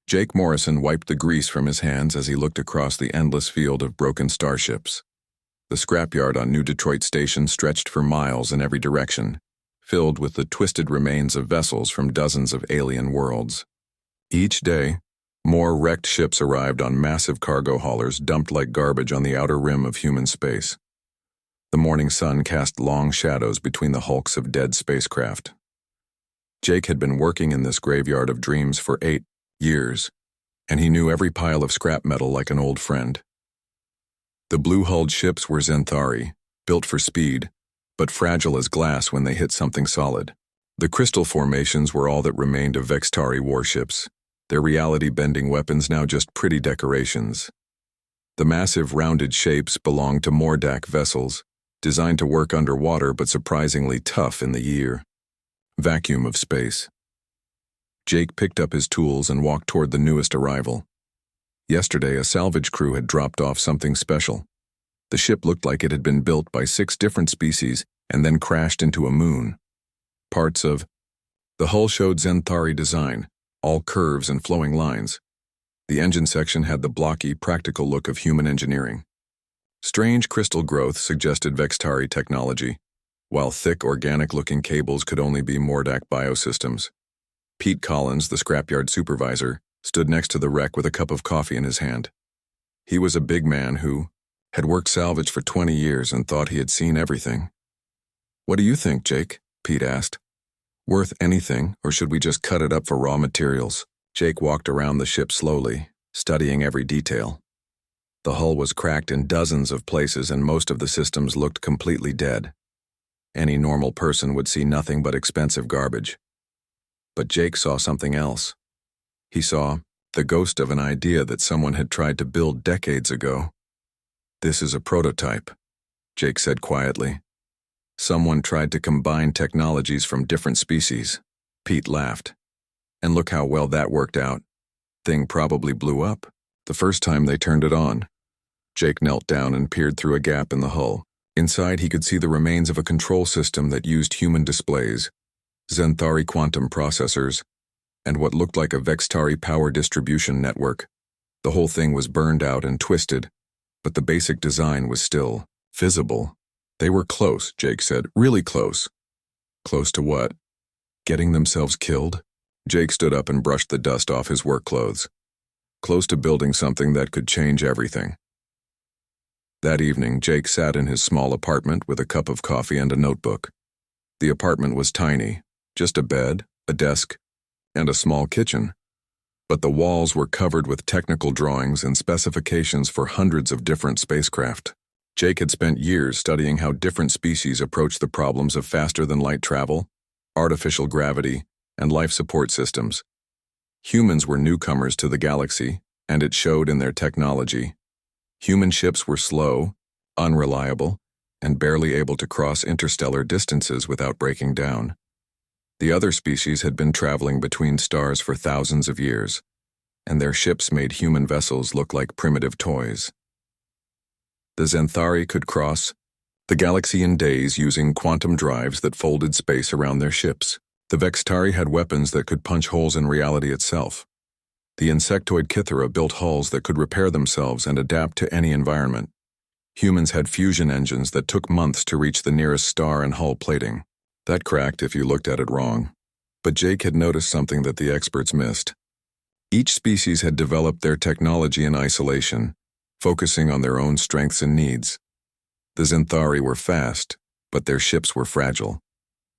Jake Morrison wiped the grease from his hands as he looked across the endless field of broken starships. The scrapyard on New Detroit Station stretched for miles in every direction, filled with the twisted remains of vessels from dozens of alien worlds. Each day, more wrecked ships arrived on massive cargo haulers dumped like garbage on the outer rim of human space. The morning sun cast long shadows between the hulks of dead spacecraft. Jake had been working in this graveyard of dreams for 8 years, and he knew every pile of scrap metal like an old friend. The blue-hulled ships were Xanthari, built for speed, but fragile as glass when they hit something solid. The crystal formations were all that remained of Vextari warships, their reality-bending weapons now just pretty decorations. The massive rounded shapes belonged to Mordak vessels, designed to work underwater but surprisingly tough in the vacuum of space. Jake picked up his tools and walked toward the newest arrival. Yesterday, a salvage crew had dropped off something special. The ship looked like it had been built by 6 different species and then crashed into a moon. The hull showed Xanthari design, all curves and flowing lines. The engine section had the blocky, practical look of human engineering. Strange crystal growth suggested Vextari technology, while thick, organic-looking cables could only be Mordak biosystems. Pete Collins, the scrapyard supervisor, stood next to the wreck with a cup of coffee in his hand. He was a big man who had worked salvage for 20 years and thought he had seen everything. "What do you think, Jake?" Pete asked. "Worth anything, or should we just cut it up for raw materials?" Jake walked around the ship slowly, studying every detail. The hull was cracked in dozens of places and most of the systems looked completely dead. Any normal person would see nothing but expensive garbage. But Jake saw something else. He saw the ghost of an idea that someone had tried to build decades ago. "This is a prototype," Jake said quietly. "Someone tried to combine technologies from different species." Pete laughed. "And look how well that worked out. Thing probably blew up the first time they turned it on." Jake knelt down and peered through a gap in the hull. Inside, he could see the remains of a control system that used human displays, Xanthari quantum processors, and what looked like a Vextari power distribution network. The whole thing was burned out and twisted, but the basic design was still visible. "They were close," Jake said, "really close." "Close to what? Getting themselves killed?" Jake stood up and brushed the dust off his work clothes. "Close to building something that could change everything." That evening, Jake sat in his small apartment with a cup of coffee and a notebook. The apartment was tiny, just a bed, a desk, and a small kitchen. But the walls were covered with technical drawings and specifications for hundreds of different spacecraft. Jake had spent years studying how different species approach the problems of faster-than-light travel, artificial gravity, and life support systems. Humans were newcomers to the galaxy, and it showed in their technology. Human ships were slow, unreliable, and barely able to cross interstellar distances without breaking down. The other species had been traveling between stars for thousands of years, and their ships made human vessels look like primitive toys. The Xanthari could cross the galaxy in days using quantum drives that folded space around their ships. The Vextari had weapons that could punch holes in reality itself. The insectoid Kythera built hulls that could repair themselves and adapt to any environment. Humans had fusion engines that took months to reach the nearest star and hull plating. That cracked if you looked at it wrong. But Jake had noticed something that the experts missed. Each species had developed their technology in isolation, focusing on their own strengths and needs. The Xanthari were fast, but their ships were fragile.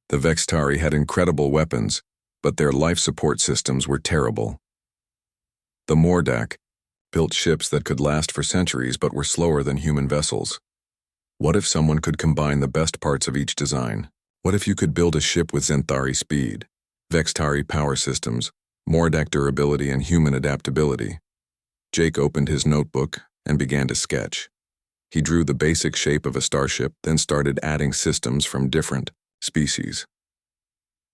The Vextari had incredible weapons, but their life support systems were terrible. The Mordak built ships that could last for centuries but were slower than human vessels. What if someone could combine the best parts of each design? What if you could build a ship with Xanthari speed, Vextari power systems, Mordak durability, and human adaptability? Jake opened his notebook and began to sketch. He drew the basic shape of a starship, then started adding systems from different species.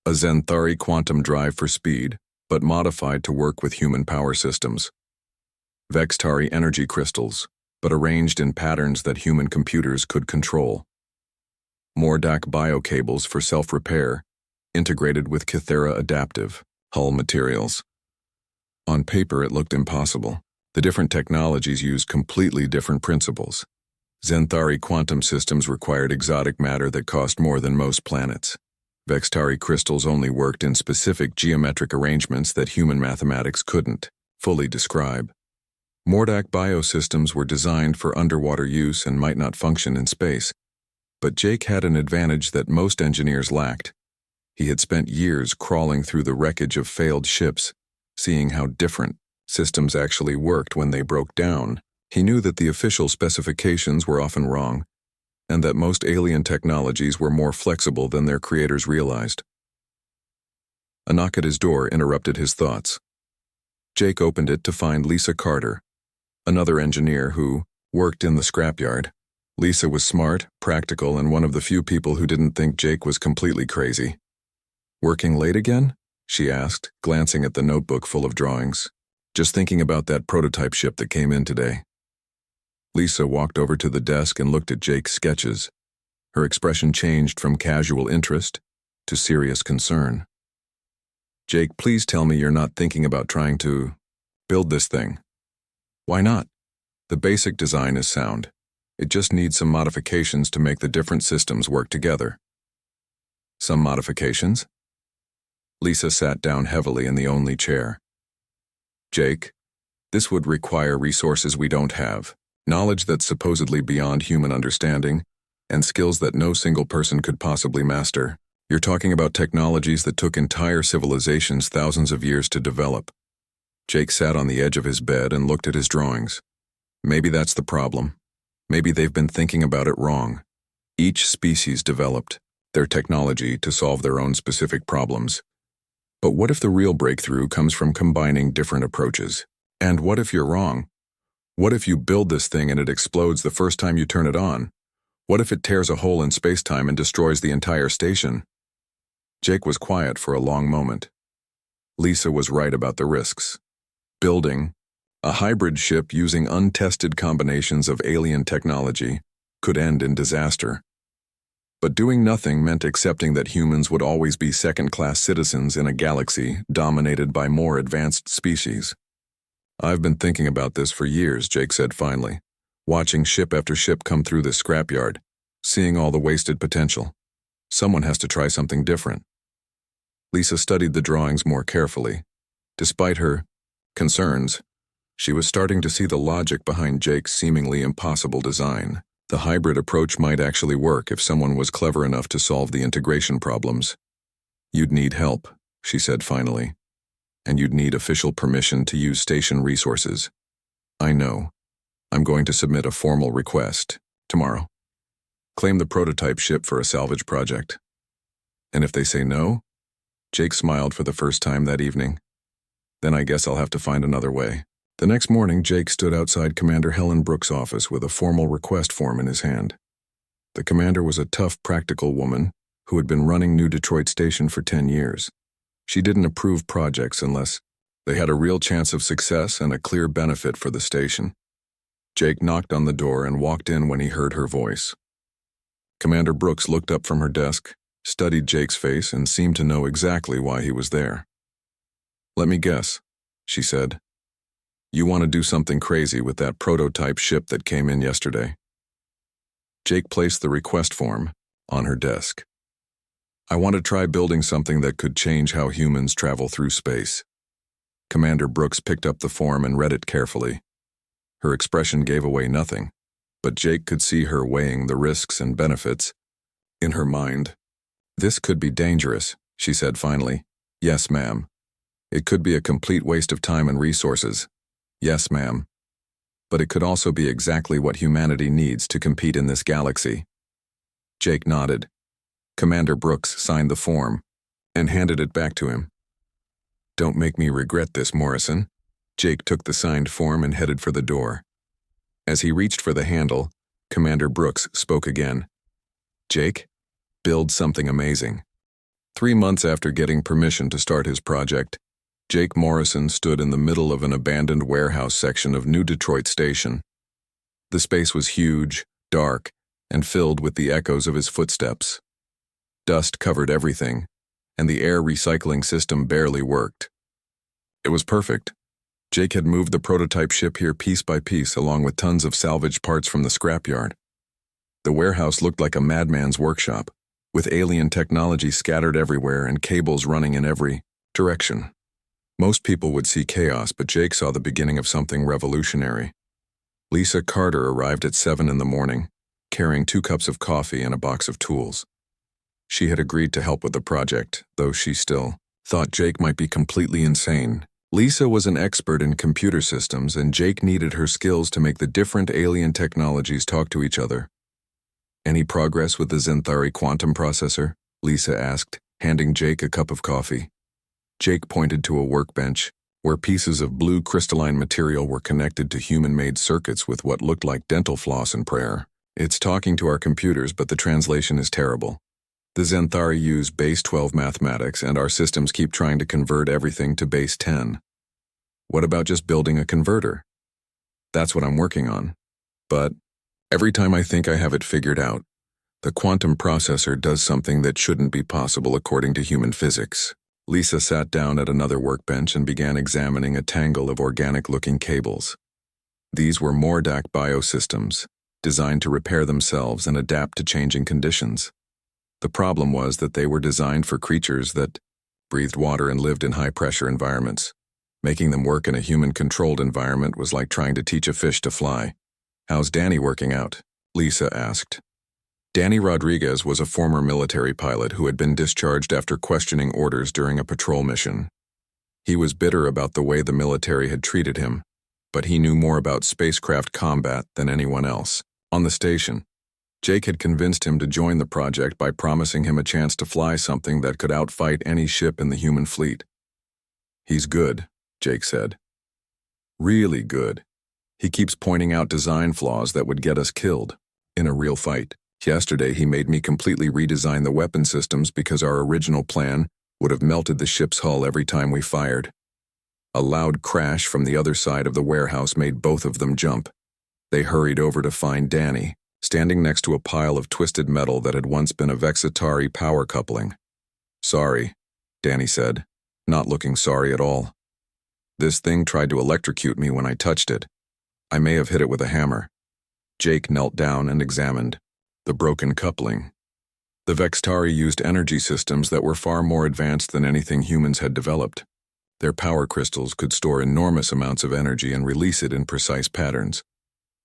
A Xanthari quantum drive for speed, but modified to work with human power systems. Vextari energy crystals, but arranged in patterns that human computers could control. Mordak biocables for self-repair, integrated with Kythera adaptive hull materials. On paper, it looked impossible. The different technologies used completely different principles. Zenthari quantum systems required exotic matter that cost more than most planets. Vextari crystals only worked in specific geometric arrangements that human mathematics couldn't fully describe. Mordak biosystems were designed for underwater use and might not function in space. But Jake had an advantage that most engineers lacked. He had spent years crawling through the wreckage of failed ships, seeing how different systems actually worked when they broke down. He knew that the official specifications were often wrong, and that most alien technologies were more flexible than their creators realized. A knock at his door interrupted his thoughts. Jake opened it to find Lisa Carter, another engineer who worked in the scrapyard. Lisa was smart, practical, and one of the few people who didn't think Jake was completely crazy. "Working late again?" she asked, glancing at the notebook full of drawings. "Just thinking about that prototype ship that came in today." Lisa walked over to the desk and looked at Jake's sketches. Her expression changed from casual interest to serious concern. "Jake, please tell me you're not thinking about trying to build this thing." "Why not? The basic design is sound. It just needs some modifications to make the different systems work together." "Some modifications?" Lisa sat down heavily in the only chair. "Jake, this would require resources we don't have, knowledge that's supposedly beyond human understanding, and skills that no single person could possibly master. You're talking about technologies that took entire civilizations thousands of years to develop." Jake sat on the edge of his bed and looked at his drawings. Maybe that's the problem. Maybe they've been thinking about it wrong. Each species developed their technology to solve their own specific problems. But what if the real breakthrough comes from combining different approaches? And what if you're wrong? What if you build this thing and it explodes the first time you turn it on? What if it tears a hole in space-time and destroys the entire station? Jake was quiet for a long moment. Lisa was right about the risks. Building a hybrid ship using untested combinations of alien technology could end in disaster. But doing nothing meant accepting that humans would always be second-class citizens in a galaxy dominated by more advanced species. "I've been thinking about this for years," Jake said finally, watching ship after ship come through this scrapyard, seeing all the wasted potential. Someone has to try something different. Lisa studied the drawings more carefully. Despite her concerns, she was starting to see the logic behind Jake's seemingly impossible design. The hybrid approach might actually work if someone was clever enough to solve the integration problems. "You'd need help," she said finally, "and you'd need official permission to use station resources." "I know. I'm going to submit a formal request tomorrow. Claim the prototype ship for a salvage project." "And if they say no?" Jake smiled for the first time that evening. "Then I guess I'll have to find another way." The next morning, Jake stood outside Commander Helen Brooks' office with a formal request form in his hand. The commander was a tough, practical woman who had been running New Detroit Station for 10 years. She didn't approve projects unless they had a real chance of success and a clear benefit for the station. Jake knocked on the door and walked in when he heard her voice. Commander Brooks looked up from her desk, studied Jake's face, and seemed to know exactly why he was there. "Let me guess," she said. "You want to do something crazy with that prototype ship that came in yesterday." Jake placed the request form on her desk. "I want to try building something that could change how humans travel through space." Commander Brooks picked up the form and read it carefully. Her expression gave away nothing, but Jake could see her weighing the risks and benefits in her mind. "This could be dangerous," she said finally. "Yes, ma'am. It could be a complete waste of time and resources." "Yes, ma'am. But it could also be exactly what humanity needs to compete in this galaxy." Jake nodded. Commander Brooks signed the form and handed it back to him. "Don't make me regret this, Morrison." Jake took the signed form and headed for the door. As he reached for the handle, Commander Brooks spoke again. "Jake, build something amazing." 3 months after getting permission to start his project, Jake Morrison stood in the middle of an abandoned warehouse section of New Detroit Station. The space was huge, dark, and filled with the echoes of his footsteps. Dust covered everything, and the air recycling system barely worked. It was perfect. Jake had moved the prototype ship here piece by piece along with tons of salvaged parts from the scrapyard. The warehouse looked like a madman's workshop, with alien technology scattered everywhere and cables running in every direction. Most people would see chaos, but Jake saw the beginning of something revolutionary. Lisa Carter arrived at 7 in the morning, carrying 2 cups of coffee and a box of tools. She had agreed to help with the project, though she still thought Jake might be completely insane. Lisa was an expert in computer systems, and Jake needed her skills to make the different alien technologies talk to each other. "Any progress with the Zenthari quantum processor?" Lisa asked, handing Jake a cup of coffee. Jake pointed to a workbench, where pieces of blue crystalline material were connected to human-made circuits with what looked like dental floss and prayer. "It's talking to our computers, but the translation is terrible. The Zenthari use base 12 mathematics, and our systems keep trying to convert everything to base 10. What about just building a converter?" "That's what I'm working on. But every time I think I have it figured out, the quantum processor does something that shouldn't be possible according to human physics." Lisa sat down at another workbench and began examining a tangle of organic-looking cables. These were Mordak biosystems, designed to repair themselves and adapt to changing conditions. The problem was that they were designed for creatures that breathed water and lived in high-pressure environments. Making them work in a human-controlled environment was like trying to teach a fish to fly. "How's Danny working out?" Lisa asked. Danny Rodriguez was a former military pilot who had been discharged after questioning orders during a patrol mission. He was bitter about the way the military had treated him, but he knew more about spacecraft combat than anyone else. On the station, Jake had convinced him to join the project by promising him a chance to fly something that could outfight any ship in the human fleet. "He's good," Jake said. "Really good. He keeps pointing out design flaws that would get us killed in a real fight. Yesterday he made me completely redesign the weapon systems because our original plan would have melted the ship's hull every time we fired." A loud crash from the other side of the warehouse made both of them jump. They hurried over to find Danny, standing next to a pile of twisted metal that had once been a Vexitari power coupling. "Sorry," Danny said, not looking sorry at all. "This thing tried to electrocute me when I touched it. I may have hit it with a hammer." Jake knelt down and examined the broken coupling. The Vextari used energy systems that were far more advanced than anything humans had developed. Their power crystals could store enormous amounts of energy and release it in precise patterns.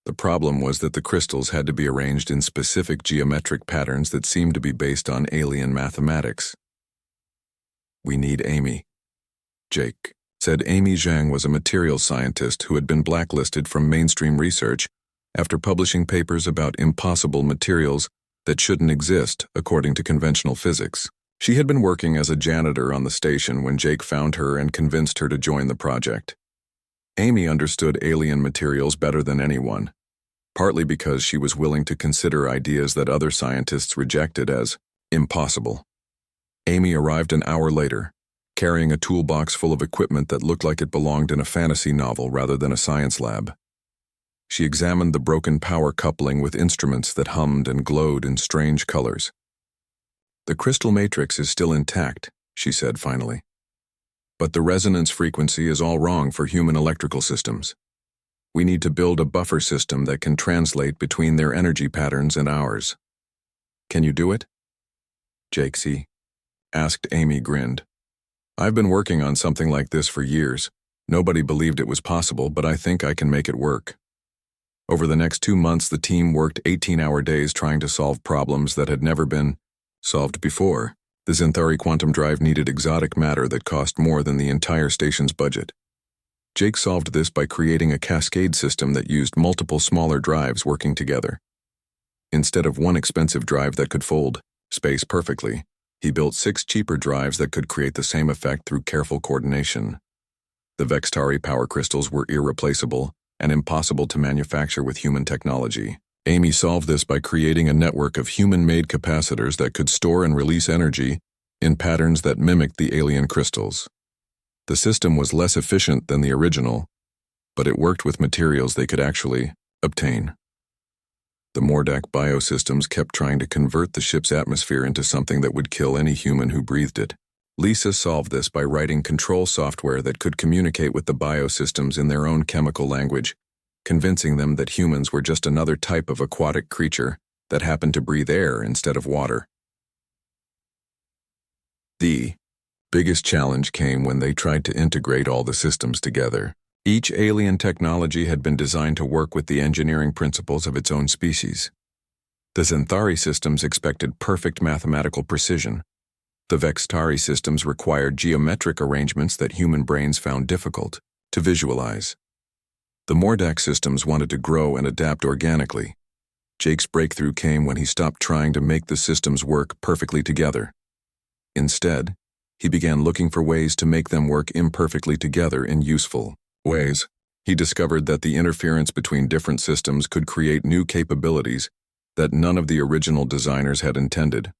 The problem was that the crystals had to be arranged in specific geometric patterns that seemed to be based on alien mathematics. "We need Amy," Jake said. Amy Zhang was a materials scientist who had been blacklisted from mainstream research after publishing papers about impossible materials that shouldn't exist according to conventional physics. She had been working as a janitor on the station when Jake found her and convinced her to join the project. Amy understood alien materials better than anyone, partly because she was willing to consider ideas that other scientists rejected as impossible. Amy arrived an hour later, carrying a toolbox full of equipment that looked like it belonged in a fantasy novel rather than a science lab. She examined the broken power coupling with instruments that hummed and glowed in strange colors. "The crystal matrix is still intact," she said finally. "But the resonance frequency is all wrong for human electrical systems. We need to build a buffer system that can translate between their energy patterns and ours. Can you do it?" "Jake, see?" asked Amy, grinned. "I've been working on something like this for years. Nobody believed it was possible, but I think I can make it work." Over the next 2 months, the team worked 18-hour days trying to solve problems that had never been solved before. The Zenthari quantum drive needed exotic matter that cost more than the entire station's budget. Jake solved this by creating a cascade system that used multiple smaller drives working together. Instead of one expensive drive that could fold space perfectly, he built 6 cheaper drives that could create the same effect through careful coordination. The Vextari power crystals were irreplaceable and impossible to manufacture with human technology. Amy solved this by creating a network of human-made capacitors that could store and release energy in patterns that mimicked the alien crystals. The system was less efficient than the original, but it worked with materials they could actually obtain. The Mordak biosystems kept trying to convert the ship's atmosphere into something that would kill any human who breathed it. Lisa solved this by writing control software that could communicate with the biosystems in their own chemical language, convincing them that humans were just another type of aquatic creature that happened to breathe air instead of water. The biggest challenge came when they tried to integrate all the systems together. Each alien technology had been designed to work with the engineering principles of its own species. The Xanthari systems expected perfect mathematical precision. The Vextari systems required geometric arrangements that human brains found difficult to visualize. The Mordak systems wanted to grow and adapt organically. Jake's breakthrough came when he stopped trying to make the systems work perfectly together. Instead, he began looking for ways to make them work imperfectly together in useful ways. He discovered that the interference between different systems could create new capabilities that none of the original designers had intended.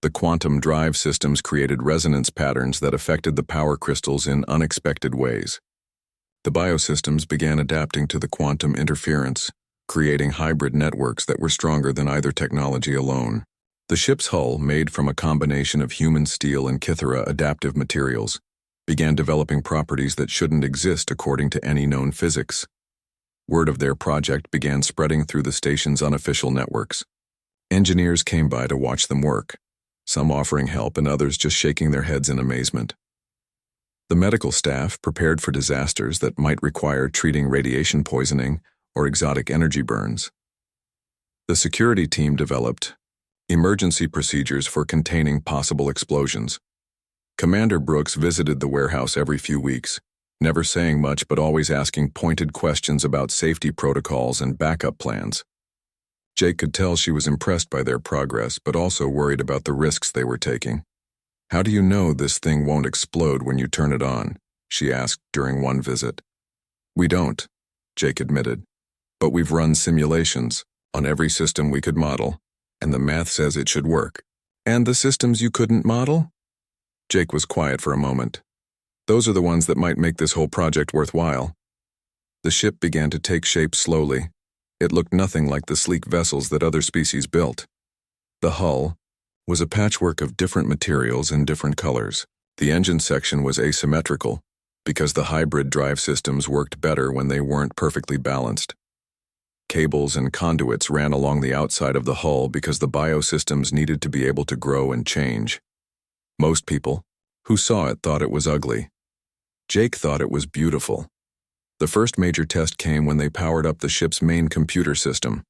The quantum drive systems created resonance patterns that affected the power crystals in unexpected ways. The biosystems began adapting to the quantum interference, creating hybrid networks that were stronger than either technology alone. The ship's hull, made from a combination of human steel and Kythera adaptive materials, began developing properties that shouldn't exist according to any known physics. Word of their project began spreading through the station's unofficial networks. Engineers came by to watch them work, some offering help and others just shaking their heads in amazement. The medical staff prepared for disasters that might require treating radiation poisoning or exotic energy burns. The security team developed emergency procedures for containing possible explosions. Commander Brooks visited the warehouse every few weeks, never saying much but always asking pointed questions about safety protocols and backup plans. Jake could tell she was impressed by their progress but also worried about the risks they were taking. "How do you know this thing won't explode when you turn it on?" she asked during one visit. "We don't," Jake admitted, "but we've run simulations on every system we could model, and the math says it should work." "And the systems you couldn't model?" Jake was quiet for a moment. "Those are the ones that might make this whole project worthwhile." The ship began to take shape slowly. It looked nothing like the sleek vessels that other species built. The hull was a patchwork of different materials in different colors. The engine section was asymmetrical, because the hybrid drive systems worked better when they weren't perfectly balanced. Cables and conduits ran along the outside of the hull because the biosystems needed to be able to grow and change. Most people who saw it thought it was ugly. Jake thought it was beautiful. The first major test came when they powered up the ship's main computer system.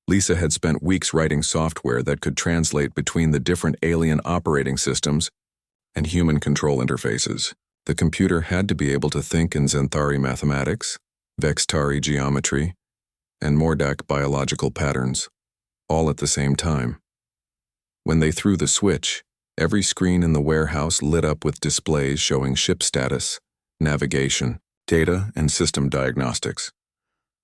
Lisa had spent weeks writing software that could translate between the different alien operating systems and human control interfaces. The computer had to be able to think in Xanthari mathematics, Vextari geometry, and Mordak biological patterns, all at the same time. When they threw the switch, every screen in the warehouse lit up with displays showing ship status, navigation, data, and system diagnostics.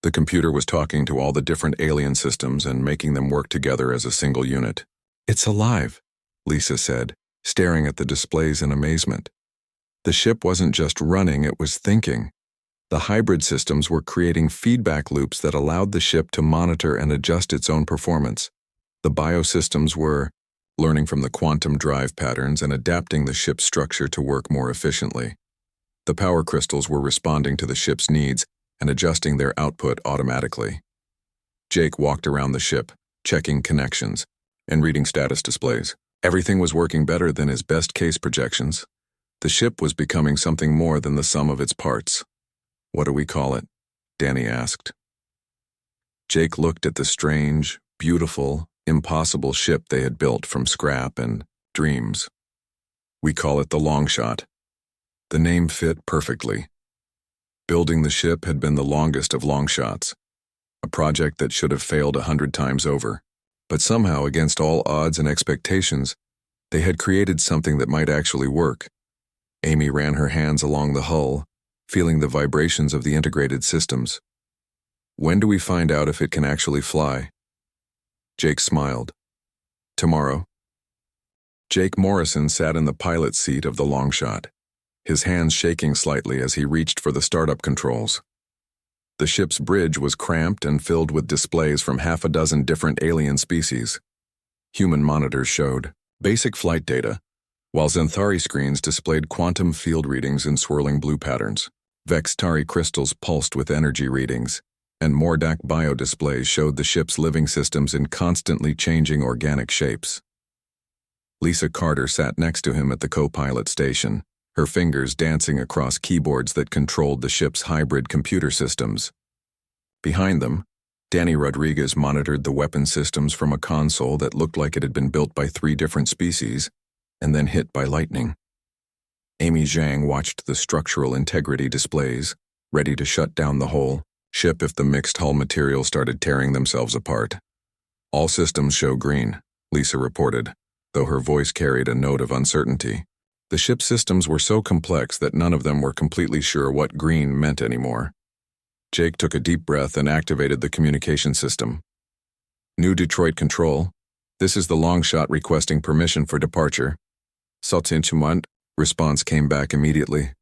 The computer was talking to all the different alien systems and making them work together as a single unit. "It's alive," Lisa said, staring at the displays in amazement. The ship wasn't just running, it was thinking. The hybrid systems were creating feedback loops that allowed the ship to monitor and adjust its own performance. The biosystems were learning from the quantum drive patterns and adapting the ship's structure to work more efficiently. The power crystals were responding to the ship's needs and adjusting their output automatically. Jake walked around the ship, checking connections and reading status displays. Everything was working better than his best-case projections. The ship was becoming something more than the sum of its parts. "What do we call it?" Danny asked. Jake looked at the strange, beautiful, impossible ship they had built from scrap and dreams. "We call it the Longshot." The name fit perfectly. Building the ship had been the longest of long shots, a project that should have failed 100 times over. But somehow, against all odds and expectations, they had created something that might actually work. Amy ran her hands along the hull, feeling the vibrations of the integrated systems. "When do we find out if it can actually fly?" Jake smiled. "Tomorrow." Jake Morrison sat in the pilot's seat of the Longshot, his hands shaking slightly as he reached for the startup controls. The ship's bridge was cramped and filled with displays from half a dozen different alien species. Human monitors showed basic flight data, while Xanthari screens displayed quantum field readings in swirling blue patterns. Vextari crystals pulsed with energy readings, and Mordak biodisplays showed the ship's living systems in constantly changing organic shapes. Lisa Carter sat next to him at the co-pilot station, her fingers dancing across keyboards that controlled the ship's hybrid computer systems. Behind them, Danny Rodriguez monitored the weapon systems from a console that looked like it had been built by 3 different species and then hit by lightning. Amy Zhang watched the structural integrity displays, ready to shut down the whole ship if the mixed hull material started tearing themselves apart. All systems show green, Lisa reported, though her voice carried a note of uncertainty. The ship's systems were so complex that none of them were completely sure what green meant anymore. Jake took a deep breath and activated the communication system. New Detroit Control, this is the long shot requesting permission for departure. Saltinchumant, response came back immediately.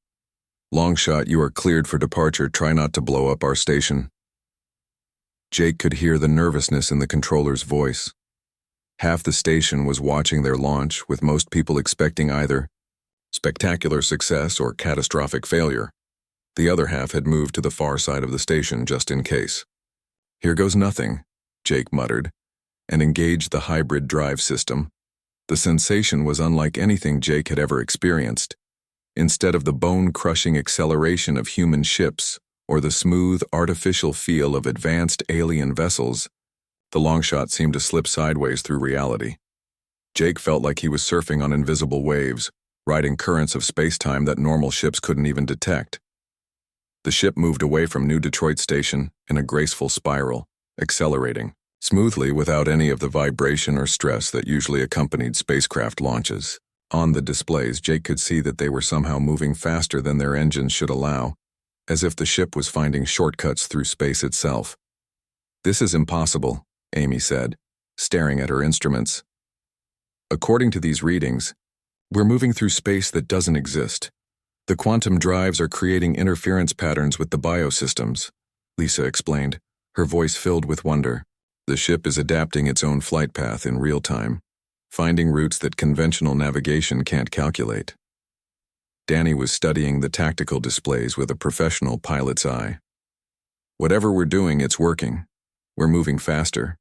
Long shot, you are cleared for departure. Try not to blow up our station. Jake could hear the nervousness in the controller's voice. Half the station was watching their launch, with most people expecting either spectacular success or catastrophic failure. The other half had moved to the far side of the station just in case. Here goes nothing, Jake muttered, and engaged the hybrid drive system. The sensation was unlike anything Jake had ever experienced. Instead of the bone-crushing acceleration of human ships or the smooth, artificial feel of advanced alien vessels, the longshot seemed to slip sideways through reality. Jake felt like he was surfing on invisible waves, riding currents of space-time that normal ships couldn't even detect. The ship moved away from New Detroit Station in a graceful spiral, accelerating smoothly without any of the vibration or stress that usually accompanied spacecraft launches. On the displays, Jake could see that they were somehow moving faster than their engines should allow, as if the ship was finding shortcuts through space itself. This is impossible, Amy said, staring at her instruments. According to these readings, we're moving through space that doesn't exist. The quantum drives are creating interference patterns with the biosystems, Lisa explained, her voice filled with wonder. The ship is adapting its own flight path in real time, finding routes that conventional navigation can't calculate. Danny was studying the tactical displays with a professional pilot's eye. Whatever we're doing, it's working. We're moving faster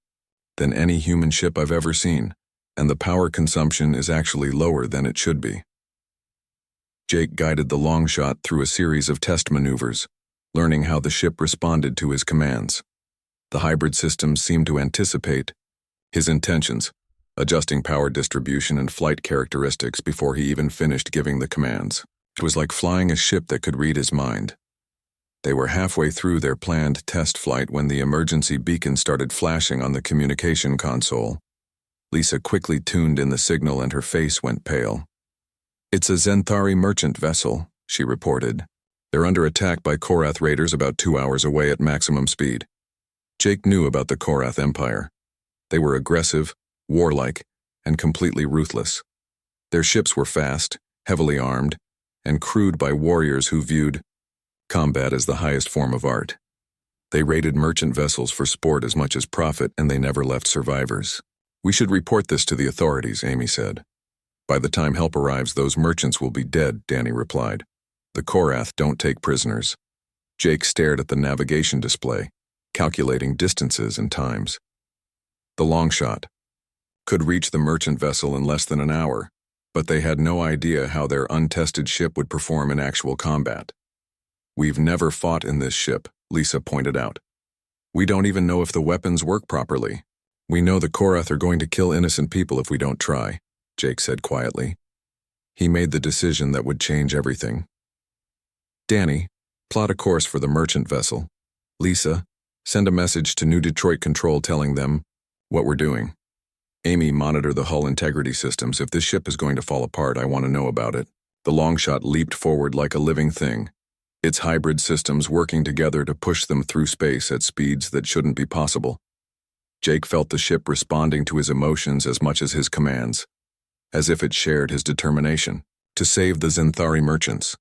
than any human ship I've ever seen, and the power consumption is actually lower than it should be. Jake guided the longshot through a series of test maneuvers, learning how the ship responded to his commands. The hybrid systems seemed to anticipate his intentions, adjusting power distribution and flight characteristics before he even finished giving the commands. It was like flying a ship that could read his mind. They were halfway through their planned test flight when the emergency beacon started flashing on the communication console. Lisa quickly tuned in the signal and her face went pale. It's a Xanthari merchant vessel, she reported. They're under attack by Korath raiders about 2 hours away at maximum speed. Jake knew about the Korath Empire. They were aggressive, warlike, and completely ruthless. Their ships were fast, heavily armed, and crewed by warriors who viewed combat as the highest form of art. They raided merchant vessels for sport as much as profit, and they never left survivors. We should report this to the authorities, Amy said. By the time help arrives, those merchants will be dead, Danny replied. The Korath don't take prisoners. Jake stared at the navigation display, calculating distances and times. The longshot could reach the merchant vessel in less than an hour, but they had no idea how their untested ship would perform in actual combat. We've never fought in this ship, Lisa pointed out. We don't even know if the weapons work properly. We know the Korath are going to kill innocent people if we don't try, Jake said quietly. He made the decision that would change everything. Danny, plot a course for the merchant vessel. Lisa, send a message to New Detroit Control telling them what we're doing. Amy, monitor the hull integrity systems. If this ship is going to fall apart, I want to know about it. The longshot leaped forward like a living thing, its hybrid systems working together to push them through space at speeds that shouldn't be possible. Jake felt the ship responding to his emotions as much as his commands, as if it shared his determination to save the Xanthari merchants.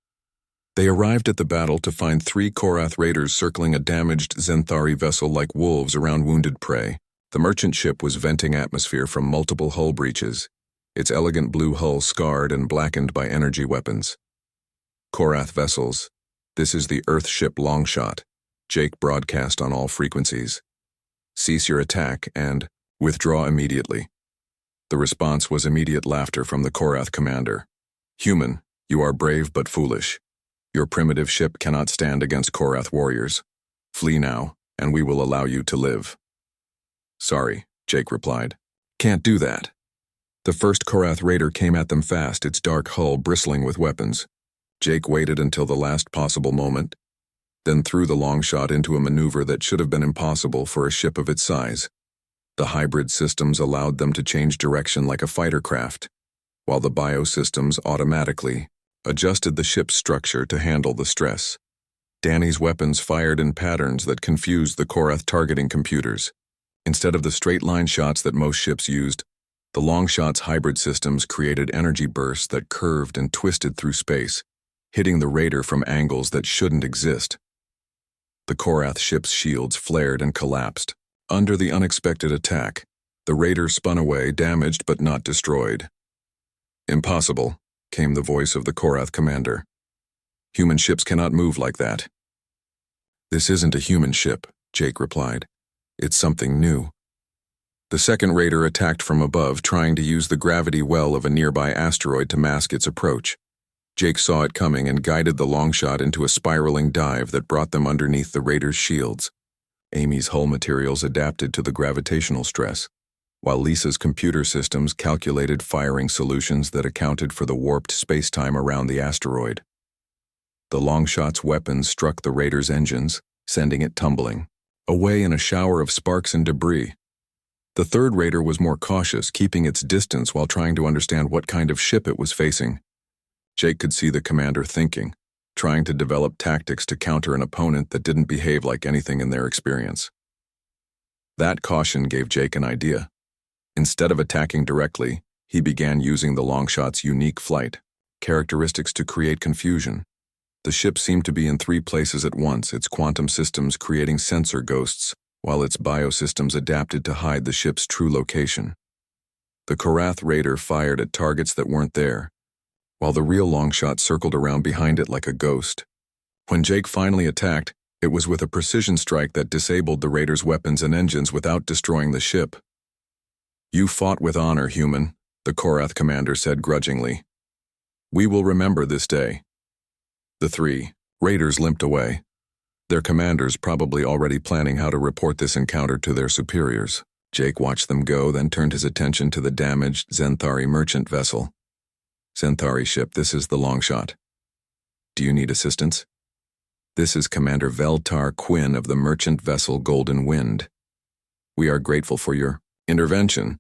They arrived at the battle to find 3 Korath raiders circling a damaged Xanthari vessel like wolves around wounded prey. The merchant ship was venting atmosphere from multiple hull breaches, its elegant blue hull scarred and blackened by energy weapons. Korath vessels. This is the Earth ship Longshot. Jake broadcast on all frequencies. Cease your attack and withdraw immediately. The response was immediate laughter from the Korath commander. Human, you are brave but foolish. Your primitive ship cannot stand against Korath warriors. Flee now, and we will allow you to live. Sorry, Jake replied. Can't do that. The first Korath raider came at them fast, its dark hull bristling with weapons. Jake waited until the last possible moment, then threw the Longshot into a maneuver that should have been impossible for a ship of its size. The hybrid systems allowed them to change direction like a fighter craft, while the biosystems automatically adjusted the ship's structure to handle the stress. Danny's weapons fired in patterns that confused the Korath targeting computers. Instead of the straight-line shots that most ships used, the Longshot's hybrid systems created energy bursts that curved and twisted through space, hitting the raider from angles that shouldn't exist. The Korath ship's shields flared and collapsed. Under the unexpected attack, the raider spun away, damaged but not destroyed. Impossible, came the voice of the Korath commander. Human ships cannot move like that. This isn't a human ship, Jake replied. It's something new. The second raider attacked from above, trying to use the gravity well of a nearby asteroid to mask its approach. Jake saw it coming and guided the Longshot into a spiraling dive that brought them underneath the raider's shields. Amy's hull materials adapted to the gravitational stress, while Lisa's computer systems calculated firing solutions that accounted for the warped space-time around the asteroid. The Longshot's weapons struck the raider's engines, sending it tumbling, away in a shower of sparks and debris. The third raider was more cautious, keeping its distance while trying to understand what kind of ship it was facing. Jake could see the commander thinking, trying to develop tactics to counter an opponent that didn't behave like anything in their experience. That caution gave Jake an idea. Instead of attacking directly, he began using the Longshot's unique flight characteristics to create confusion. The ship seemed to be in 3 places at once, its quantum systems creating sensor ghosts, while its biosystems adapted to hide the ship's true location. The Korath raider fired at targets that weren't there, while the real Longshot circled around behind it like a ghost. When Jake finally attacked, it was with a precision strike that disabled the raider's weapons and engines without destroying the ship. You fought with honor, human, the Korath commander said grudgingly. We will remember this day. The 3 raiders limped away, their commanders probably already planning how to report this encounter to their superiors. Jake watched them go, then turned his attention to the damaged Zenthari merchant vessel. Zenthari ship, this is the Longshot. Do you need assistance? This is Commander Veltar Quinn of the merchant vessel Golden Wind. We are grateful for your intervention,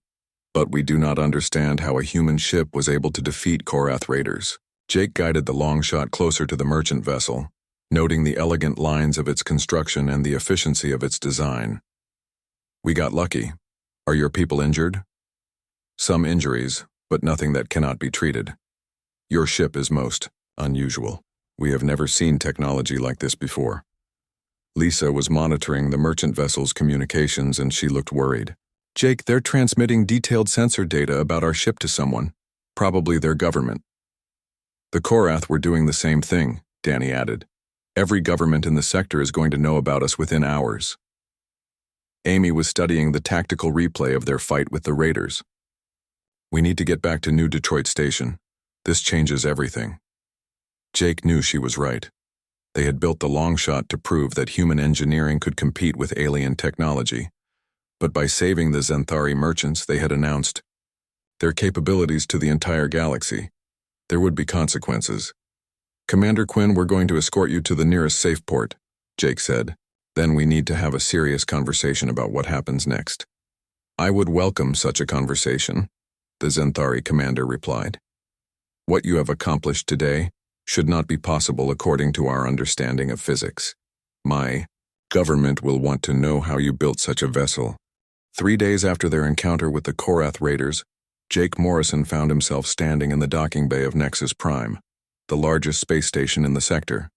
but we do not understand how a human ship was able to defeat Korath raiders. Jake guided the Longshot closer to the merchant vessel, noting the elegant lines of its construction and the efficiency of its design. We got lucky. Are your people injured? Some injuries, but nothing that cannot be treated. Your ship is most unusual. We have never seen technology like this before. Lisa was monitoring the merchant vessel's communications and she looked worried. Jake, they're transmitting detailed sensor data about our ship to someone, probably their government. The Korath were doing the same thing, Danny added. Every government in the sector is going to know about us within hours. Amy was studying the tactical replay of their fight with the raiders. We need to get back to New Detroit Station. This changes everything. Jake knew she was right. They had built the Longshot to prove that human engineering could compete with alien technology. But by saving the Zenthari merchants, they had announced their capabilities to the entire galaxy. There would be consequences. Commander Quinn, we're going to escort you to the nearest safe port, Jake said. Then we need to have a serious conversation about what happens next. I would welcome such a conversation, the Zenthari commander replied. What you have accomplished today should not be possible according to our understanding of physics. My government will want to know how you built such a vessel. 3 days after their encounter with the Korath raiders, Jake Morrison found himself standing in the docking bay of Nexus Prime, the largest space station in the sector.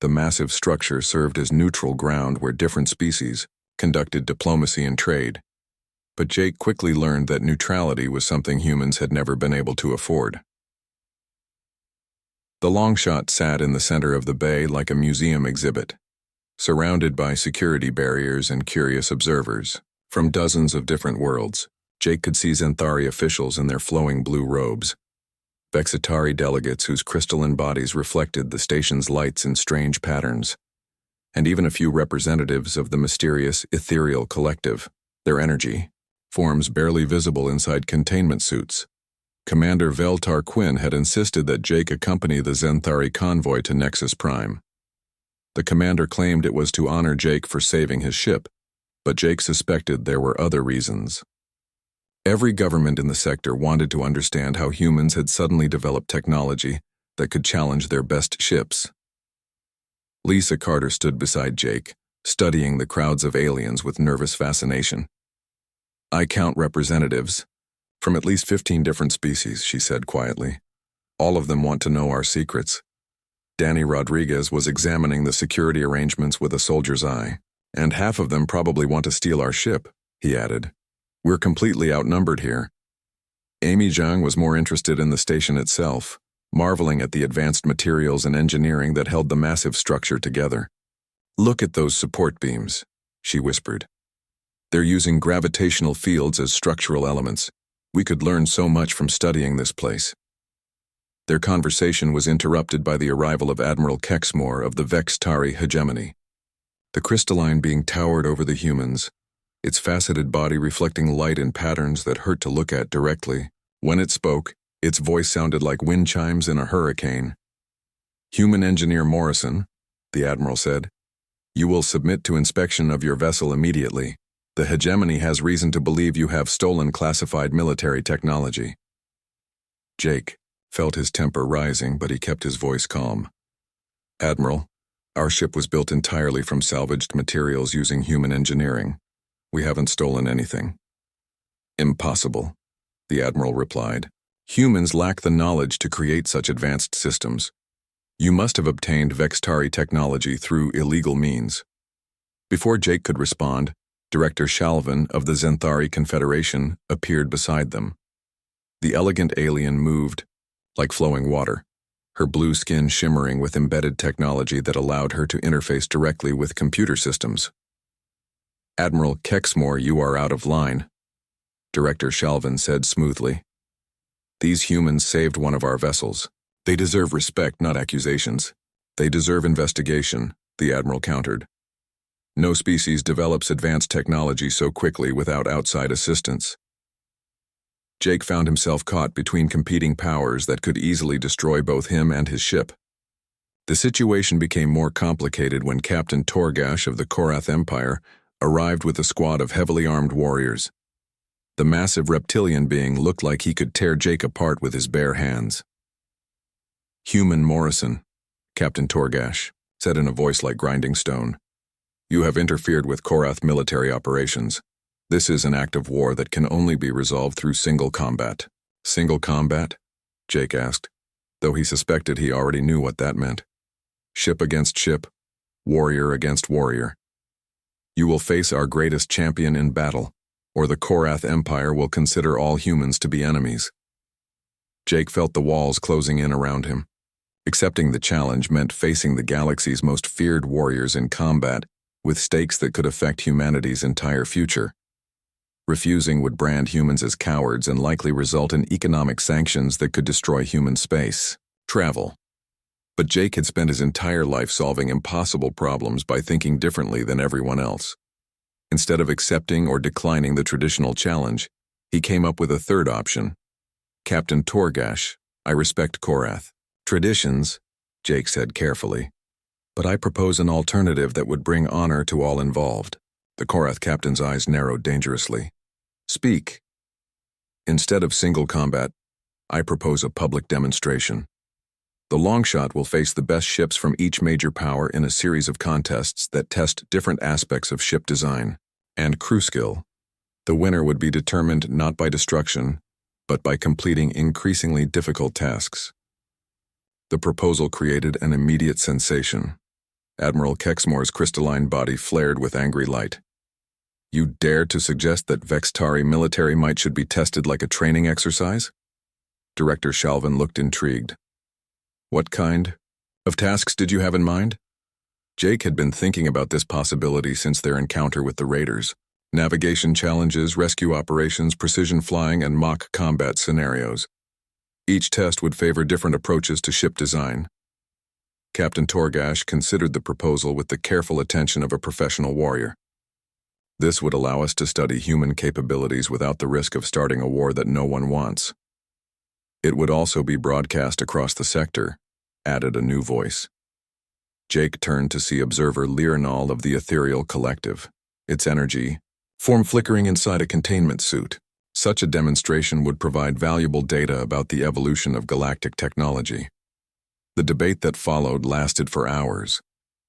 The massive structure served as neutral ground where different species conducted diplomacy and trade. But Jake quickly learned that neutrality was something humans had never been able to afford. The Longshot sat in the center of the bay like a museum exhibit, surrounded by security barriers and curious observers. From dozens of different worlds, Jake could see Zenthari officials in their flowing blue robes, Vexitari delegates whose crystalline bodies reflected the station's lights in strange patterns, and even a few representatives of the mysterious ethereal collective, their energy, forms barely visible inside containment suits. Commander Veltar Quinn had insisted that Jake accompany the Zenthari convoy to Nexus Prime. The commander claimed it was to honor Jake for saving his ship, but Jake suspected there were other reasons. Every government in the sector wanted to understand how humans had suddenly developed technology that could challenge their best ships. Lisa Carter stood beside Jake, studying the crowds of aliens with nervous fascination. "I count representatives from at least 15 different species," she said quietly. "All of them want to know our secrets." Danny Rodriguez was examining the security arrangements with a soldier's eye. "And half of them probably want to steal our ship," he added. "We're completely outnumbered here." Amy Zhang was more interested in the station itself, marveling at the advanced materials and engineering that held the massive structure together. "Look at those support beams," she whispered. "They're using gravitational fields as structural elements. We could learn so much from studying this place." Their conversation was interrupted by the arrival of Admiral Kexmore of the Vextari hegemony. The crystalline being towered over the humans, its faceted body reflecting light in patterns that hurt to look at directly. When it spoke, its voice sounded like wind chimes in a hurricane. "Human Engineer Morrison," the Admiral said, "you will submit to inspection of your vessel immediately. The hegemony has reason to believe you have stolen classified military technology." Jake felt his temper rising, but he kept his voice calm. "Admiral, our ship was built entirely from salvaged materials using human engineering. We haven't stolen anything." "Impossible," the Admiral replied. "Humans lack the knowledge to create such advanced systems. You must have obtained Vextari technology through illegal means." Before Jake could respond, Director Shalvin of the Zenthari Confederation appeared beside them. The elegant alien moved like flowing water, her blue skin shimmering with embedded technology that allowed her to interface directly with computer systems. "Admiral Kexmore, you are out of line," Director Shalvin said smoothly. "These humans saved one of our vessels. They deserve respect, not accusations. They deserve investigation," the Admiral countered. "No species develops advanced technology so quickly without outside assistance." Jake found himself caught between competing powers that could easily destroy both him and his ship. The situation became more complicated when Captain Torgash of the Korath Empire arrived with a squad of heavily armed warriors. The massive reptilian being looked like he could tear Jake apart with his bare hands. "Human Morrison," Captain Torgash said in a voice like grinding stone. "You have interfered with Korath military operations. This is an act of war that can only be resolved through single combat." "Single combat?" Jake asked, though he suspected he already knew what that meant. "Ship against ship, warrior against warrior. You will face our greatest champion in battle, or the Korath Empire will consider all humans to be enemies." Jake felt the walls closing in around him. Accepting the challenge meant facing the galaxy's most feared warriors in combat, with stakes that could affect humanity's entire future. Refusing would brand humans as cowards and likely result in economic sanctions that could destroy human space travel. But Jake had spent his entire life solving impossible problems by thinking differently than everyone else. Instead of accepting or declining the traditional challenge, he came up with a third option. "Captain Torgash, I respect Korath traditions," Jake said carefully, "but I propose an alternative that would bring honor to all involved." The Korath captain's eyes narrowed dangerously. "Speak." "Instead of single combat, I propose a public demonstration. The Longshot will face the best ships from each major power in a series of contests that test different aspects of ship design and crew skill. The winner would be determined not by destruction, but by completing increasingly difficult tasks." The proposal created an immediate sensation. Admiral Kexmore's crystalline body flared with angry light. You dare to suggest that Vextari military might should be tested like a training exercise? Director Shalvin looked intrigued. What kind of tasks did you have in mind? Jake had been thinking about this possibility since their encounter with the raiders. Navigation challenges, rescue operations, precision flying, and mock combat scenarios. Each test would favor different approaches to ship design. Captain Torgash considered the proposal with the careful attention of a professional warrior. This would allow us to study human capabilities without the risk of starting a war that no one wants. It would also be broadcast across the sector, added a new voice. Jake turned to see observer Learnall of the Ethereal Collective, its energy form flickering inside a containment suit. Such a demonstration would provide valuable data about the evolution of galactic technology. The debate that followed lasted for hours.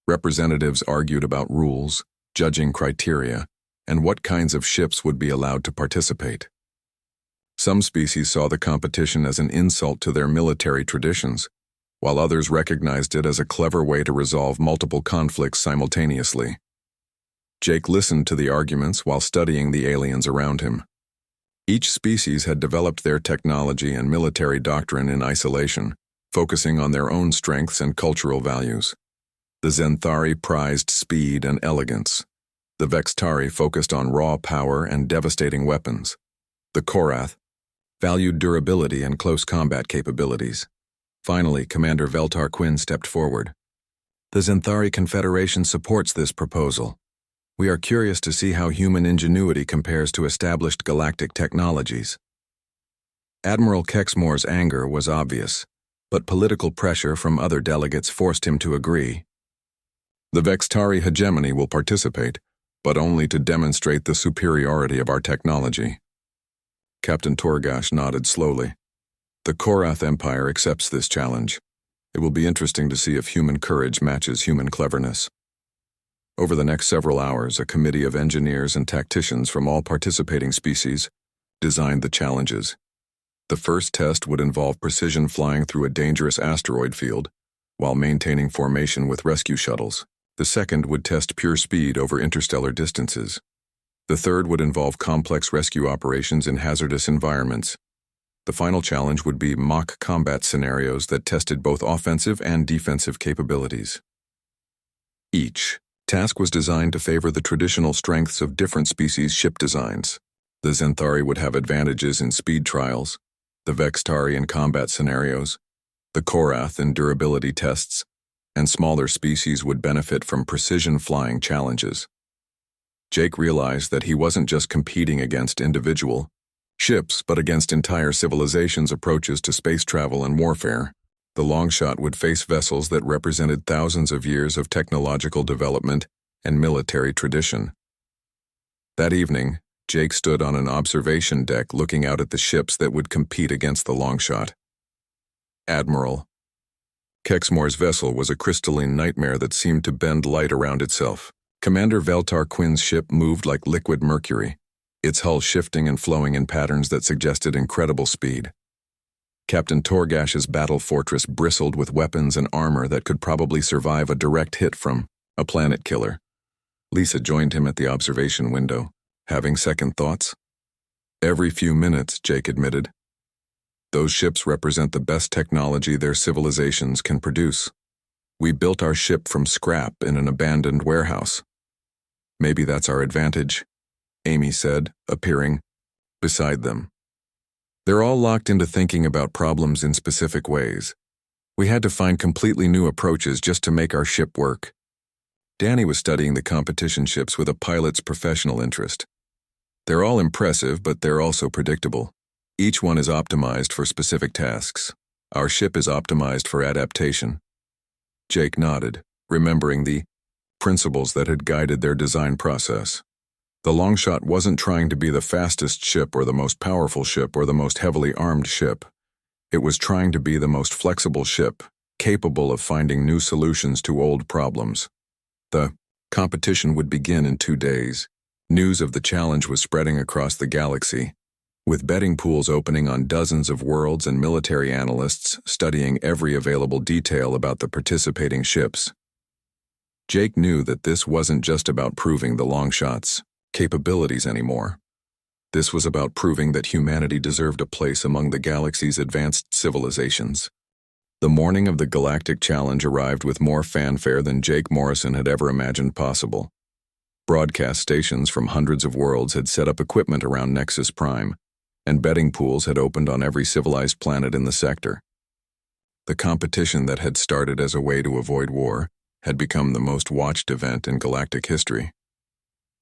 Representatives argued about rules, judging criteria, and what kinds of ships would be allowed to participate. Some species saw the competition as an insult to their military traditions, while others recognized it as a clever way to resolve multiple conflicts simultaneously. Jake listened to the arguments while studying the aliens around him. Each species had developed their technology and military doctrine in isolation, focusing on their own strengths and cultural values. The Zenthari prized speed and elegance. The Vextari focused on raw power and devastating weapons. The Korath valued durability and close combat capabilities. Finally, Commander Veltar Quinn stepped forward. The Zenthari Confederation supports this proposal. We are curious to see how human ingenuity compares to established galactic technologies. Admiral Kexmore's anger was obvious, but political pressure from other delegates forced him to agree. The Vextari hegemony will participate, but only to demonstrate the superiority of our technology. Captain Torgash nodded slowly. The Korath Empire accepts this challenge. It will be interesting to see if human courage matches human cleverness. Over the next several hours, a committee of engineers and tacticians from all participating species designed the challenges. The first test would involve precision flying through a dangerous asteroid field while maintaining formation with rescue shuttles. The second would test pure speed over interstellar distances. The third would involve complex rescue operations in hazardous environments. The final challenge would be mock combat scenarios that tested both offensive and defensive capabilities. Each task was designed to favor the traditional strengths of different species' ship designs. The Zenthari would have advantages in speed trials, the Vextari in combat scenarios, the Korath in durability tests, and smaller species would benefit from precision flying challenges. Jake realized that he wasn't just competing against individual ships, but against entire civilizations' approaches to space travel and warfare. The Longshot would face vessels that represented thousands of years of technological development and military tradition. That evening, Jake stood on an observation deck looking out at the ships that would compete against the Longshot. Admiral Kexmore's vessel was a crystalline nightmare that seemed to bend light around itself. Commander Veltar Quinn's ship moved like liquid mercury, its hull shifting and flowing in patterns that suggested incredible speed. Captain Torgash's battle fortress bristled with weapons and armor that could probably survive a direct hit from a planet killer. Lisa joined him at the observation window, having second thoughts. Every few minutes, Jake admitted. Those ships represent the best technology their civilizations can produce. We built our ship from scrap in an abandoned warehouse. Maybe that's our advantage, Amy said, appearing beside them. They're all locked into thinking about problems in specific ways. We had to find completely new approaches just to make our ship work. Danny was studying the competition ships with a pilot's professional interest. They're all impressive, but they're also predictable. Each one is optimized for specific tasks. Our ship is optimized for adaptation. Jake nodded, remembering the principles that had guided their design process. The Longshot wasn't trying to be the fastest ship or the most powerful ship or the most heavily armed ship. It was trying to be the most flexible ship, capable of finding new solutions to old problems. The competition would begin in 2 days. News of the challenge was spreading across the galaxy, with betting pools opening on dozens of worlds and military analysts studying every available detail about the participating ships. Jake knew that this wasn't just about proving the Longshot's capabilities anymore. This was about proving that humanity deserved a place among the galaxy's advanced civilizations. The morning of the Galactic Challenge arrived with more fanfare than Jake Morrison had ever imagined possible. Broadcast stations from hundreds of worlds had set up equipment around Nexus Prime, and betting pools had opened on every civilized planet in the sector. The competition that had started as a way to avoid war had become the most watched event in galactic history.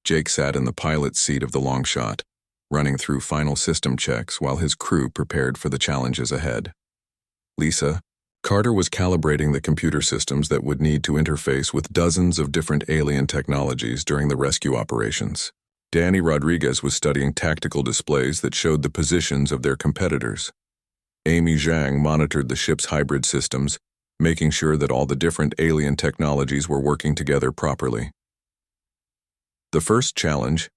Jake sat in the pilot's seat of the Longshot, running through final system checks while his crew prepared for the challenges ahead. Lisa, Carter was calibrating the computer systems that would need to interface with dozens of different alien technologies during the rescue operations. Danny Rodriguez was studying tactical displays that showed the positions of their competitors. Amy Zhang monitored the ship's hybrid systems, making sure that all the different alien technologies were working together properly. The first challenge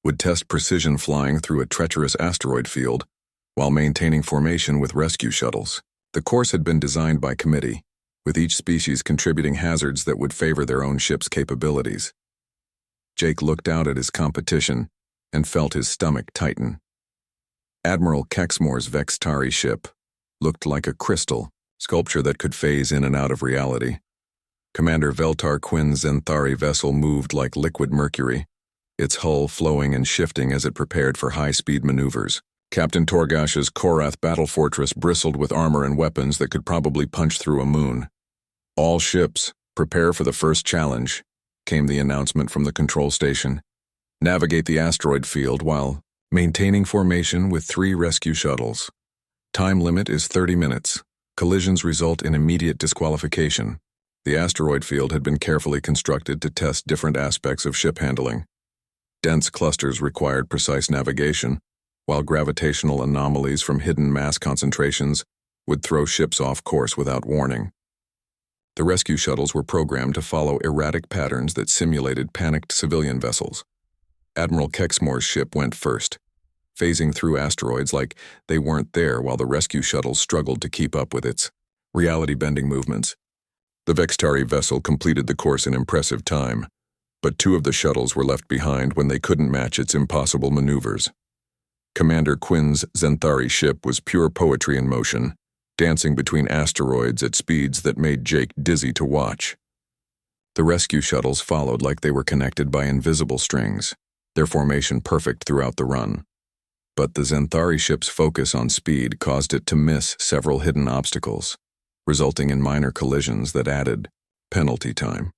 would test precision flying through a treacherous asteroid field while maintaining formation with rescue shuttles. The course had been designed by committee, with each species contributing hazards that would favor their own ship's capabilities. Jake looked out at his competition and felt his stomach tighten. Admiral Kexmore's Vextari ship looked like a crystal sculpture that could phase in and out of reality. Commander Veltar Quinn's Zenthari vessel moved like liquid mercury, its hull flowing and shifting as it prepared for high-speed maneuvers. Captain Torgash's Korath battle fortress bristled with armor and weapons that could probably punch through a moon. "All ships, prepare for the first challenge," came the announcement from the control station. "Navigate the asteroid field while maintaining formation with 3 rescue shuttles. Time limit is 30 minutes. Collisions result in immediate disqualification." The asteroid field had been carefully constructed to test different aspects of ship handling. Dense clusters required precise navigation, while gravitational anomalies from hidden mass concentrations would throw ships off course without warning. The rescue shuttles were programmed to follow erratic patterns that simulated panicked civilian vessels. Admiral Kexmore's ship went first, phasing through asteroids like they weren't there while the rescue shuttles struggled to keep up with its reality-bending movements. The Vextari vessel completed the course in impressive time, but 2 of the shuttles were left behind when they couldn't match its impossible maneuvers. Commander Quinn's Zenthari ship was pure poetry in motion, dancing between asteroids at speeds that made Jake dizzy to watch. The rescue shuttles followed like they were connected by invisible strings, their formation perfect throughout the run. But the Zenthari ship's focus on speed caused it to miss several hidden obstacles, resulting in minor collisions that added penalty time.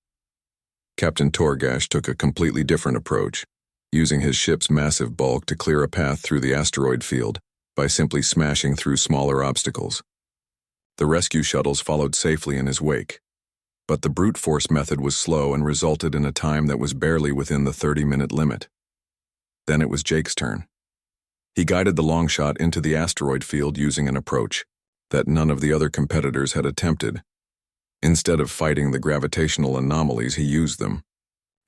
Captain Torgash took a completely different approach, using his ship's massive bulk to clear a path through the asteroid field by simply smashing through smaller obstacles. The rescue shuttles followed safely in his wake, but the brute force method was slow and resulted in a time that was barely within the 30-minute limit. Then it was Jake's turn. He guided the Longshot into the asteroid field using an approach that none of the other competitors had attempted. Instead of fighting the gravitational anomalies, he used them.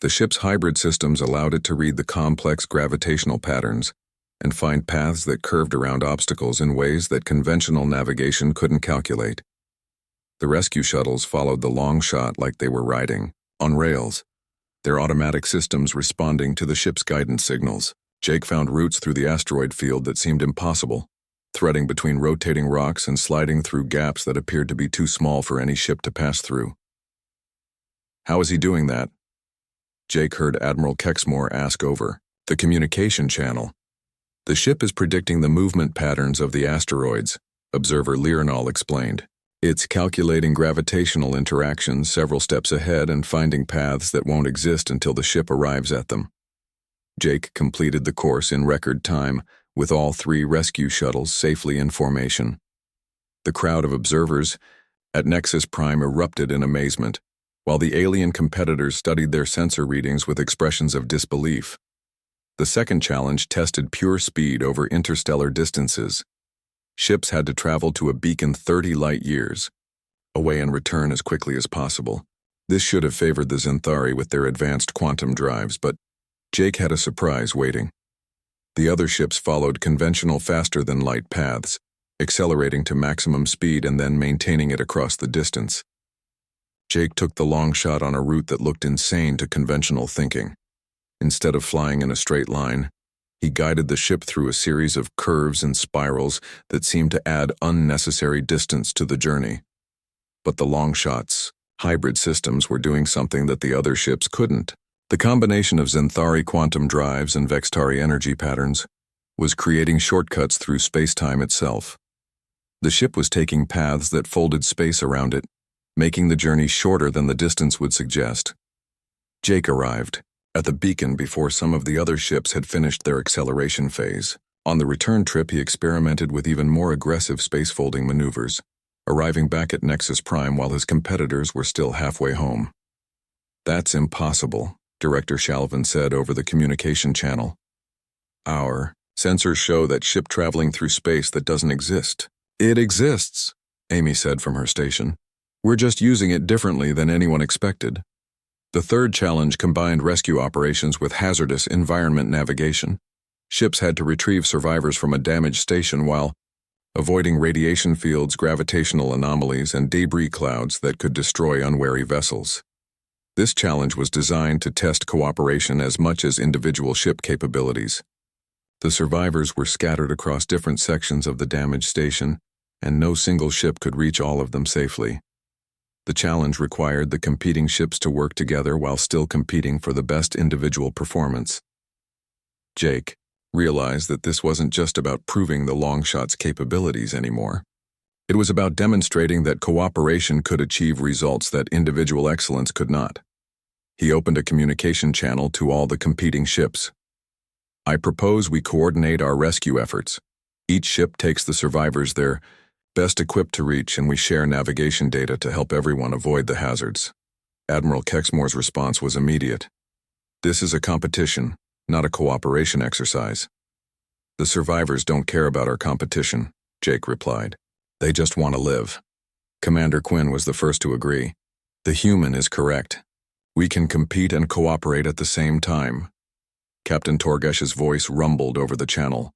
The ship's hybrid systems allowed it to read the complex gravitational patterns and find paths that curved around obstacles in ways that conventional navigation couldn't calculate. The rescue shuttles followed the Longshot like they were riding on rails, their automatic systems responding to the ship's guidance signals. Jake found routes through the asteroid field that seemed impossible, threading between rotating rocks and sliding through gaps that appeared to be too small for any ship to pass through. "How is he doing that?" Jake heard Admiral Kexmore ask over the communication channel. "The ship is predicting the movement patterns of the asteroids," observer Lirinal explained. "It's calculating gravitational interactions several steps ahead and finding paths that won't exist until the ship arrives at them." Jake completed the course in record time, with all 3 rescue shuttles safely in formation. The crowd of observers at Nexus Prime erupted in amazement, while the alien competitors studied their sensor readings with expressions of disbelief. The second challenge tested pure speed over interstellar distances. Ships had to travel to a beacon 30 light-years away and return as quickly as possible. This should have favored the Zenthari with their advanced quantum drives, but Jake had a surprise waiting. The other ships followed conventional faster-than-light paths, accelerating to maximum speed and then maintaining it across the distance. Jake took the Longshot on a route that looked insane to conventional thinking. Instead of flying in a straight line, he guided the ship through a series of curves and spirals that seemed to add unnecessary distance to the journey. But the Longshot's hybrid systems were doing something that the other ships couldn't. The combination of Xanthari quantum drives and Vextari energy patterns was creating shortcuts through space-time itself. The ship was taking paths that folded space around it, making the journey shorter than the distance would suggest. Jake arrived at the beacon before some of the other ships had finished their acceleration phase. On the return trip, he experimented with even more aggressive space-folding maneuvers, arriving back at Nexus Prime while his competitors were still halfway home. "That's impossible," Director Shalvin said over the communication channel. "Our sensors show that ship traveling through space that doesn't exist." "It exists," Amy said from her station. "We're just using it differently than anyone expected." The third challenge combined rescue operations with hazardous environment navigation. Ships had to retrieve survivors from a damaged station while avoiding radiation fields, gravitational anomalies, and debris clouds that could destroy unwary vessels. This challenge was designed to test cooperation as much as individual ship capabilities. The survivors were scattered across different sections of the damaged station, and no single ship could reach all of them safely. The challenge required the competing ships to work together while still competing for the best individual performance. Jake realized that this wasn't just about proving the Longshot's capabilities anymore. It was about demonstrating that cooperation could achieve results that individual excellence could not. He opened a communication channel to all the competing ships. "I propose we coordinate our rescue efforts. Each ship takes the survivors they're best equipped to reach, and we share navigation data to help everyone avoid the hazards." Admiral Kexmore's response was immediate. "This is a competition, not a cooperation exercise." "The survivors don't care about our competition," Jake replied. "They just want to live." Commander Quinn was the first to agree. "The human is correct. We can compete and cooperate at the same time." Captain Torgesh's voice rumbled over the channel.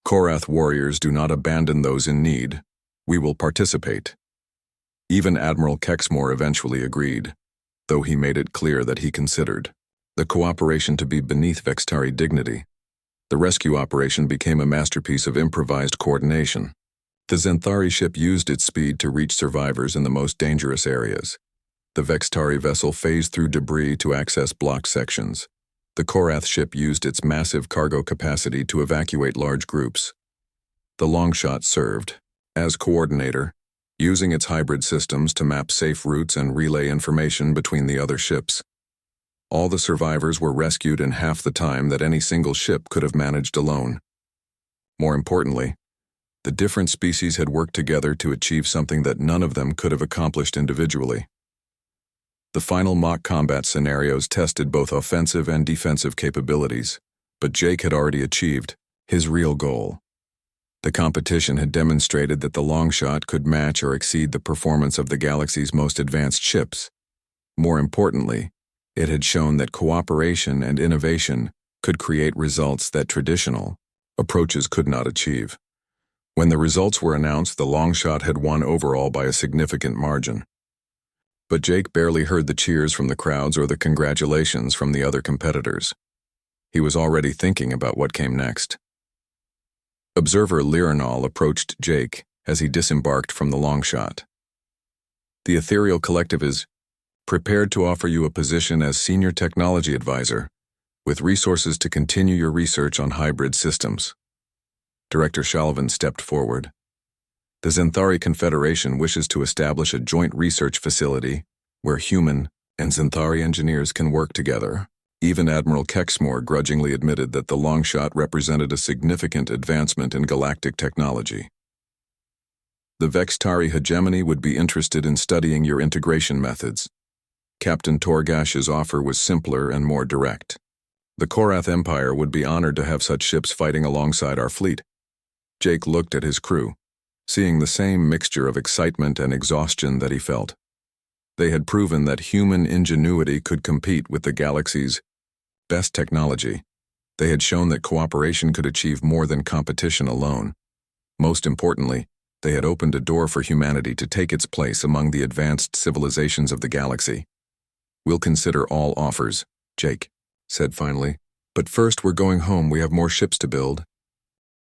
"Korath warriors do not abandon those in need. We will participate." Even Admiral Kexmore eventually agreed, though he made it clear that he considered the cooperation to be beneath Vextari dignity. The rescue operation became a masterpiece of improvised coordination. The Xanthari ship used its speed to reach survivors in the most dangerous areas. The Vextari vessel phased through debris to access blocked sections. The Korath ship used its massive cargo capacity to evacuate large groups. The Longshot served as coordinator, using its hybrid systems to map safe routes and relay information between the other ships. All the survivors were rescued in half the time that any single ship could have managed alone. More importantly, the different species had worked together to achieve something that none of them could have accomplished individually. The final mock combat scenarios tested both offensive and defensive capabilities, but Jake had already achieved his real goal. The competition had demonstrated that the Longshot could match or exceed the performance of the galaxy's most advanced ships. More importantly, it had shown that cooperation and innovation could create results that traditional approaches could not achieve. When the results were announced, the Longshot had won overall by a significant margin. But Jake barely heard the cheers from the crowds or the congratulations from the other competitors. He was already thinking about what came next. Observer Lirinal approached Jake as he disembarked from the Longshot. "The Ethereal Collective is prepared to offer you a position as Senior Technology Advisor, with resources to continue your research on hybrid systems." Director Shalvin stepped forward. "The Xanthari Confederation wishes to establish a joint research facility where human and Xanthari engineers can work together." Even Admiral Kexmore grudgingly admitted that the Longshot represented a significant advancement in galactic technology. "The Vextari hegemony would be interested in studying your integration methods." Captain Torgash's offer was simpler and more direct. "The Korath Empire would be honored to have such ships fighting alongside our fleet." Jake looked at his crew, seeing the same mixture of excitement and exhaustion that he felt. They had proven that human ingenuity could compete with the galaxy's best technology. They had shown that cooperation could achieve more than competition alone. Most importantly, they had opened a door for humanity to take its place among the advanced civilizations of the galaxy. "We'll consider all offers, Jake," said finally. But first we're going home, we have more ships to build.